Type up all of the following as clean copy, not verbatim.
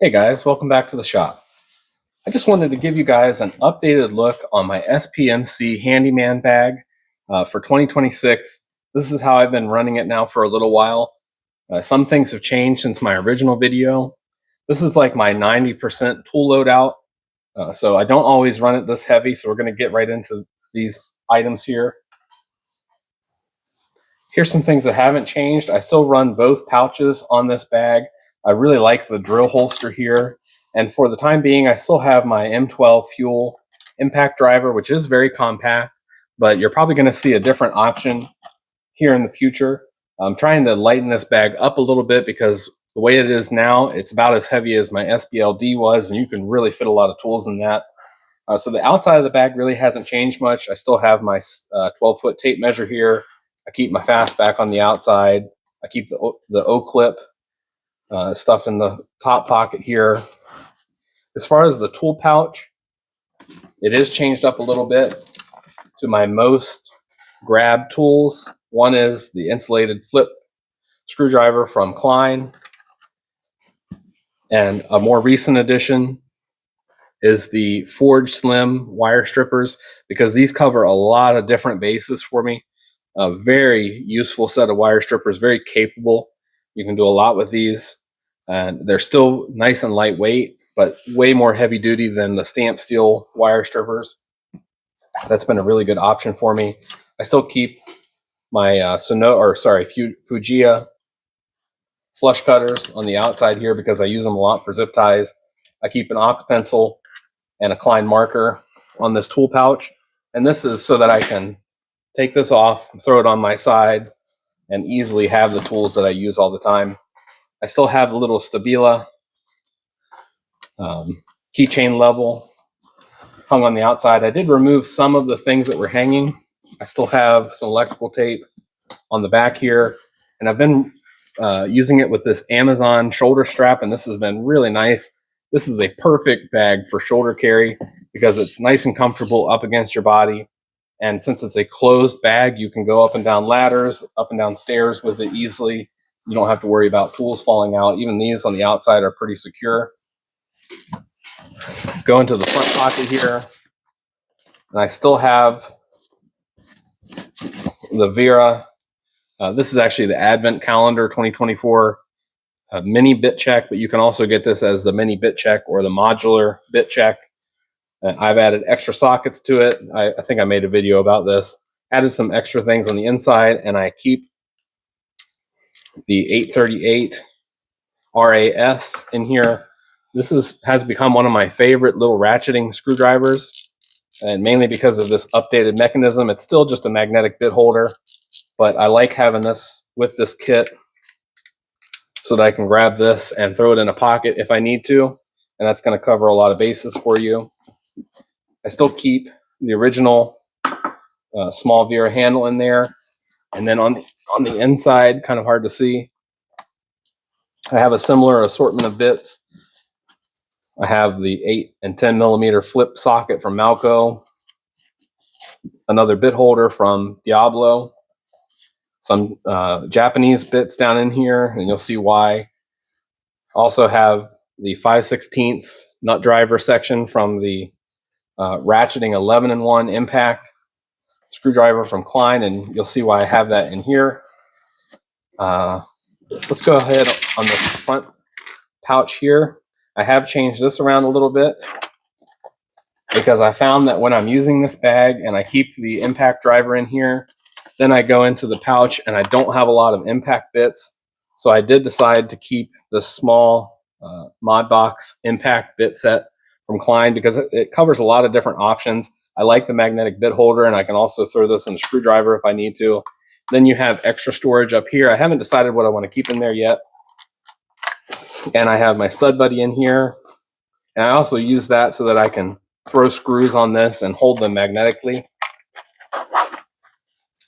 Hey guys, welcome back to the shop. I just wanted to give you guys an updated look on my SPMC Handyman bag for 2026. This is how I've been running it now for a little while. Some things have changed since my original video. This is like my 90% tool loadout, so I don't always run it this heavy, so we're going to get right into these items here. Here's some things that haven't changed. I still run both pouches on this bag. I really like the drill holster here. And for the time being, I still have my M12 fuel impact driver, which is very compact, but you're probably going to see a different option here in the future. I'm trying to lighten this bag up a little bit because the way it is now, it's about as heavy as my SBLD was, and you can really fit a lot of tools in that. So the outside of the bag really hasn't changed much. I still have my 12-foot tape measure here. I keep my fastback on the outside. I keep the O-clip stuffed in the top pocket here. As far as the tool pouch, it is changed up a little bit to my most grab tools. One is the insulated flip screwdriver from Klein, and a more recent addition is the Forge Slim wire strippers, because these cover a lot of different bases for me. A very useful set of wire strippers, very capable. You can do a lot with these, and they're still nice and lightweight, but way more heavy duty than the stamped steel wire strippers. That's been a really good option for me. I still keep my Fujiya flush cutters on the outside here because I use them a lot for zip ties. I keep an oct pencil and a Klein marker on this tool pouch, and this is so that I can take this off, throw it on my side, and easily have the tools that I use all the time. I still have the little Stabila keychain level hung on the outside. I did remove some of the things that were hanging. I still have some electrical tape on the back here, and I've been using it with this Amazon shoulder strap, and this has been really nice. This is a perfect bag for shoulder carry because it's nice and comfortable up against your body. And since it's a closed bag, you can go up and down ladders, up and down stairs with it easily. You don't have to worry about tools falling out. Even these on the outside are pretty secure. Go into the front pocket here, and I still have the Vera. This is actually the Advent Calendar 2024 mini bit check, but you can also get this as the mini bit check or the modular bit check. I've added extra sockets to it. I think I made a video about this. Added some extra things on the inside, and I keep the 838 RAS in here. This has become one of my favorite little ratcheting screwdrivers, and mainly because of this updated mechanism. It's still just a magnetic bit holder, but I like having this with this kit so that I can grab this and throw it in a pocket if I need to, and that's going to cover a lot of bases for you. I still keep the original small Vera handle in there, and then on the inside, kind of hard to see, I have a similar assortment of bits. I have the 8 and 10 millimeter flip socket from Malco, another bit holder from Diablo, some Japanese bits down in here, and you'll see why. Also have the 5/16 nut driver section from the ratcheting 11-in-1 impact screwdriver from Klein, and you'll see why I have that in here. Let's go ahead on the front pouch here. I have changed this around a little bit because I found that when I'm using this bag and I keep the impact driver in here, then I go into the pouch and I don't have a lot of impact bits. So I did decide to keep the small Modbox impact bit set from Klein because it covers a lot of different options. I like the magnetic bit holder, and I can also throw this in a screwdriver if I need to. Then you have extra storage up here. I haven't decided what I want to keep in there yet. And I have my stud buddy in here, and I also use that so that I can throw screws on this and hold them magnetically.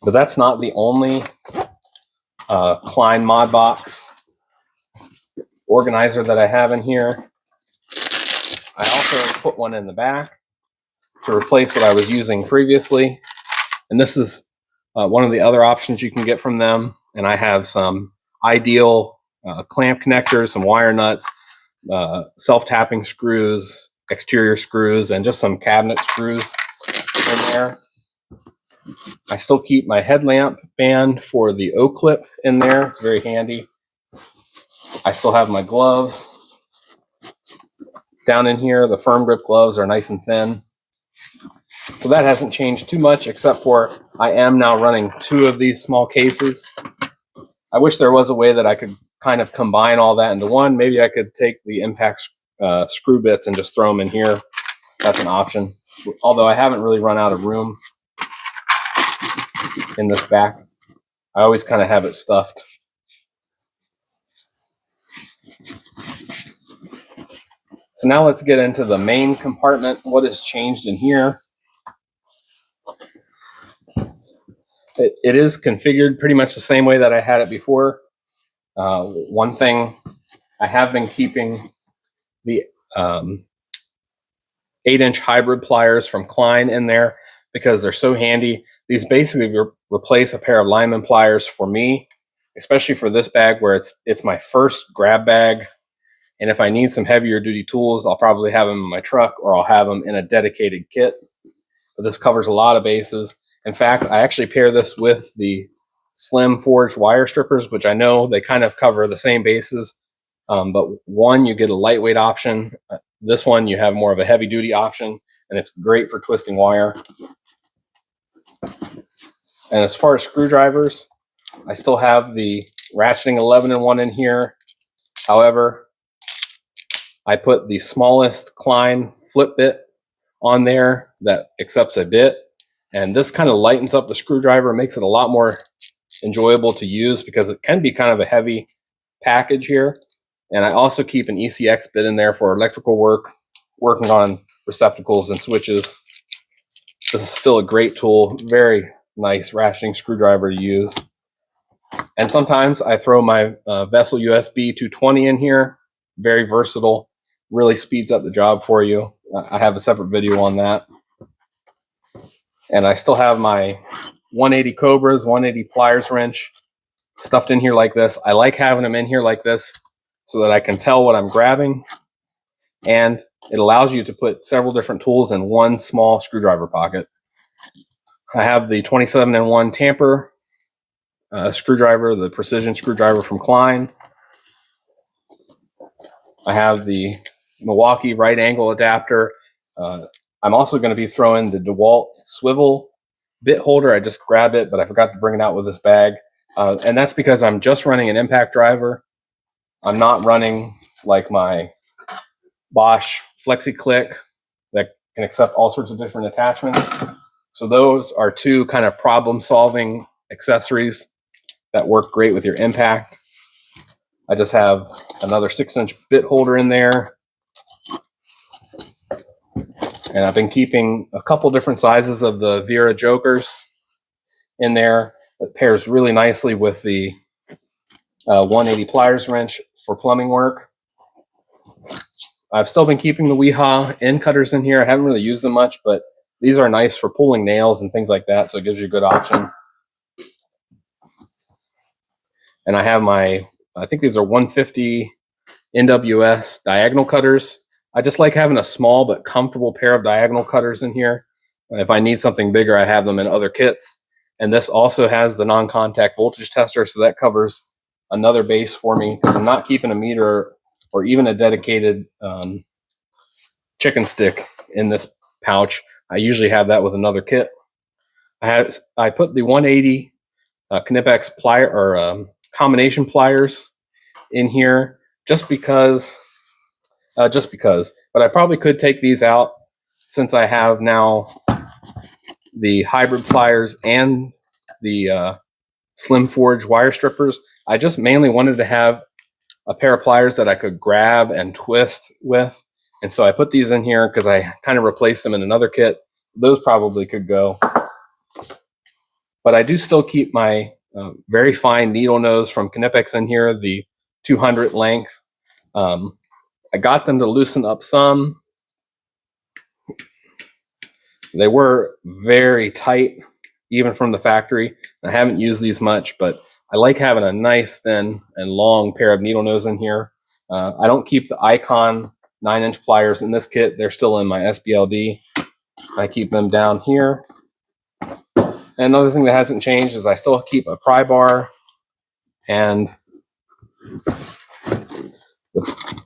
But that's not the only Klein Modbox organizer that I have in here. I also put one in the back to replace what I was using previously, and this is one of the other options you can get from them. And I have some Ideal clamp connectors, some wire nuts, self-tapping screws, exterior screws, and just some cabinet screws in there. I still keep my headlamp band for the O-clip in there. It's very handy. I still have my gloves down in here. The firm grip gloves are nice and thin. So that hasn't changed too much, except for I am now running 2 of these small cases. I wish there was a way that I could kind of combine all that into one. Maybe I could take the impact screw bits and just throw them in here. That's an option. Although I haven't really run out of room in this back. I always kind of have it stuffed. So now let's get into the main compartment. What has changed in here? It is configured pretty much the same way that I had it before. One thing, I have been keeping the 8-inch hybrid pliers from Klein in there because they're so handy. These basically replace a pair of lineman pliers for me, especially for this bag where it's my first grab bag. And if I need some heavier duty tools, I'll probably have them in my truck or I'll have them in a dedicated kit. But this covers a lot of bases. In fact, I actually pair this with the slim forged wire strippers, which I know they kind of cover the same bases. But one, you get a lightweight option. This one, you have more of a heavy duty option, and it's great for twisting wire. And as far as screwdrivers, I still have the ratcheting 11-in-1 in here. However, I put the smallest Klein flip bit on there that accepts a bit. And this kind of lightens up the screwdriver, makes it a lot more enjoyable to use because it can be kind of a heavy package here. And I also keep an ECX bit in there for electrical work, working on receptacles and switches. This is still a great tool, very nice ratcheting screwdriver to use. And sometimes I throw my Vessel USB 220 in here, very versatile, really speeds up the job for you. I have a separate video on that. And I still have my 180 Cobras, 180 pliers wrench stuffed in here like this. I like having them in here like this so that I can tell what I'm grabbing. And it allows you to put several different tools in one small screwdriver pocket. I have the 27-in-1 tamper screwdriver, the precision screwdriver from Klein. I have the Milwaukee right angle adapter. I'm also going to be throwing the DeWalt swivel bit holder. I just grabbed it, but I forgot to bring it out with this bag. And that's because I'm just running an impact driver. I'm not running like my Bosch FlexiClick that can accept all sorts of different attachments. So those are 2 kind of problem-solving accessories that work great with your impact. I just have another 6-inch bit holder in there. And I've been keeping a couple different sizes of the Vera Jokers in there. It pairs really nicely with the 180 pliers wrench for plumbing work. I've still been keeping the Weehaw end cutters in here. I haven't really used them much, but these are nice for pulling nails and things like that, so it gives you a good option. And I have my, I think these are 150 NWS diagonal cutters. I just like having a small but comfortable pair of diagonal cutters in here. If I need something bigger, I have them in other kits. And this also has the non-contact voltage tester, so that covers another base for me because I'm not keeping a meter or even a dedicated chicken stick in this pouch. I usually have that with another kit. I put the 180 Knipex plier or combination pliers in here just because. But I probably could take these out since I have now the hybrid pliers and the slim forge wire strippers. I just mainly wanted to have a pair of pliers that I could grab and twist with. And so I put these in here because I kind of replaced them in another kit. Those probably could go. But I do still keep my very fine needle nose from Knipex in here, the 200 length. I got them to loosen up some. They were very tight, even from the factory. I haven't used these much, but I like having a nice, thin, and long pair of needle nose in here. I don't keep the Icon 9-inch pliers in this kit. They're still in my SBLD. I keep them down here. And another thing that hasn't changed is I still keep a pry bar and the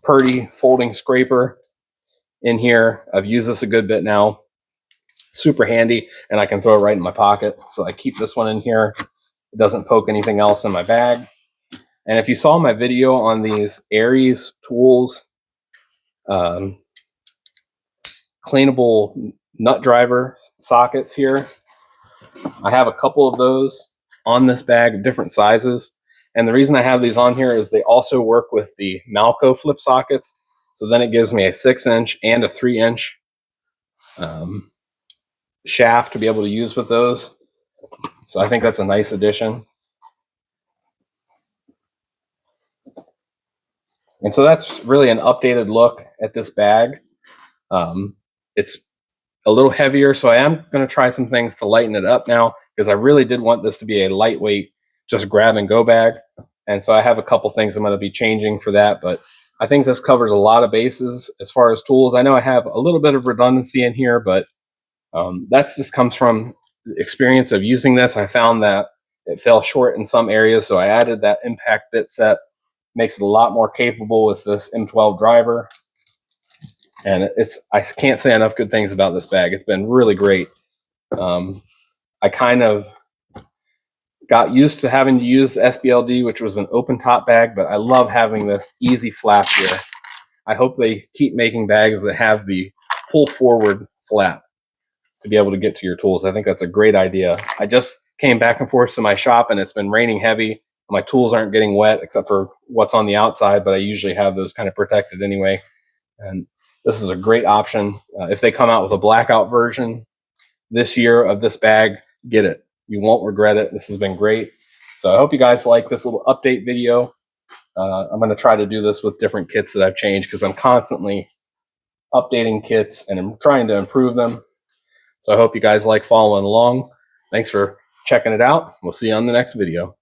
Purdy folding scraper in here. I've used this a good bit now. Super handy, and I can throw it right in my pocket. So I keep this one in here. It doesn't poke anything else in my bag. And if you saw my video on these Aries tools, cleanable nut driver sockets here, I have a couple of those on this bag, different sizes. And the reason I have these on here is they also work with the Malco flip sockets. So then it gives me a 6-inch and a 3-inch shaft to be able to use with those. So I think that's a nice addition. And so that's really an updated look at this bag. It's a little heavier, so I am going to try some things to lighten it up now, because I really did want this to be a lightweight, just grab and go bag. And so I have a couple things I'm going to be changing for that, but I think this covers a lot of bases as far as tools. I know I have a little bit of redundancy in here, but that just comes from the experience of using this. I found that it fell short in some areas, so I added that impact bit set. Makes it a lot more capable with this M12 driver. And I can't say enough good things about this bag. It's been really great. I kind of got used to having to use the SBLD, which was an open top bag, but I love having this easy flap here. I hope they keep making bags that have the pull forward flap to be able to get to your tools. I think that's a great idea. I just came back and forth to my shop, and it's been raining heavy. My tools aren't getting wet except for what's on the outside, but I usually have those kind of protected anyway. And this is a great option. If they come out with a blackout version this year of this bag, get it. You won't regret it. This has been great. So I hope you guys like this little update video. I'm going to try to do this with different kits that I've changed, because I'm constantly updating kits and I'm trying to improve them. So I hope you guys like following along. Thanks for checking it out. We'll see you on the next video.